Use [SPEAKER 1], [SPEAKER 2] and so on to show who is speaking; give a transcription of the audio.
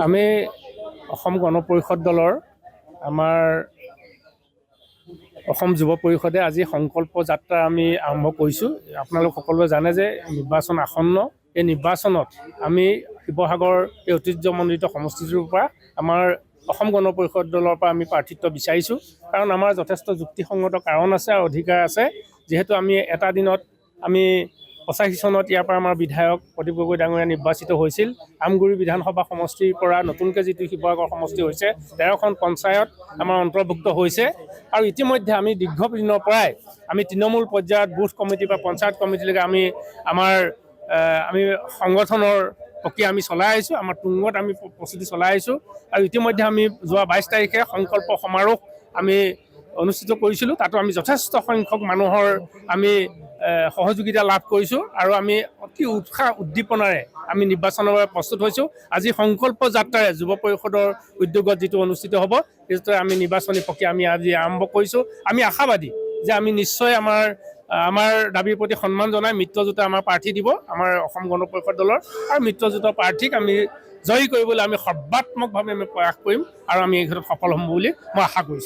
[SPEAKER 1] আমি অসম গণ পৰিষদ দলৰ আমাৰ অসম যুৱ পৰিষদে আজি সংকল্প যাত্ৰা আমি আৰম্ভ কৰিছোঁ। আপোনালোক সকলোৱে জানে যে নিৰ্বাচন আসন্ন। এই নিৰ্বাচনত আমি শিৱসাগৰ এই ঐতিহ্যমণ্ডিত সমষ্টিটোৰ পৰা আমাৰ অসম গণ পৰিষদ দলৰ পৰা আমি প্ৰাৰ্থিত্ব বিচাৰিছোঁ। কাৰণ আমাৰ যথেষ্ট যুক্তিসংগত কাৰণ আছে আৰু অধিকাৰ আছে। যিহেতু আমি এটা দিনত আমি 85 চনত ইয়াৰ পৰা আমাৰ বিধায়ক প্ৰদীপ গগৈ ডাঙৰীয়া নিৰ্বাচিত হৈছিল। আমগুৰি বিধানসভা সমষ্টিৰ পৰা নতুনকৈ যিটো শিৱসাগৰ সমষ্টি হৈছে 13খন পঞ্চায়ত আমাৰ অন্তৰ্ভুক্ত হৈছে। আৰু ইতিমধ্যে আমি দীৰ্ঘদিনৰ পৰাই আমি তৃণমূল পৰ্যায়ত বুথ কমিটিৰ পৰা পঞ্চায়ত কমিটিলৈকে আমি সংগঠনৰ প্ৰক্ৰিয়া আমি চলাই আহিছোঁ। আমাৰ তুংগত আমি প্ৰস্তুতি চলাই আহিছোঁ। আৰু ইতিমধ্যে আমি যোৱা 22 তাৰিখে সংকল্প সমাৰোহ আমি অনুষ্ঠিত কৰিছিলোঁ। তাতো আমি যথেষ্ট সংখ্যক মানুহৰ আমি সহযোগিতা লাভ কৰিছোঁ আৰু আমি অতি উৎসাহ উদ্দীপনাৰে আমি নিৰ্বাচনৰ বাবে প্ৰস্তুত হৈছোঁ। আজি সংকল্প যাত্ৰাৰে যুৱ পৰিষদৰ উদ্যোগত যিটো অনুষ্ঠিত হ'ব, সেইটোতে আমি নিৰ্বাচনী প্ৰক্ৰিয়া আমি আজি আৰম্ভ কৰিছোঁ। আমি আশাবাদী যে আমি নিশ্চয় আমাৰ দাবীৰ প্ৰতি সন্মান জনাই মিত্ৰজোঁটে আমাৰ প্ৰাৰ্থী দিব আমাৰ অসম গণ পৰিষদ দলৰ, আৰু মিত্ৰজোঁটৰ প্ৰাৰ্থীক আমি জয়ী কৰিবলৈ আমি সৰ্বাত্মকভাৱে আমি প্ৰয়াস কৰিম আৰু আমি এই ক্ষেত্ৰত সফল হ'ম বুলি মই আশা কৰিছোঁ।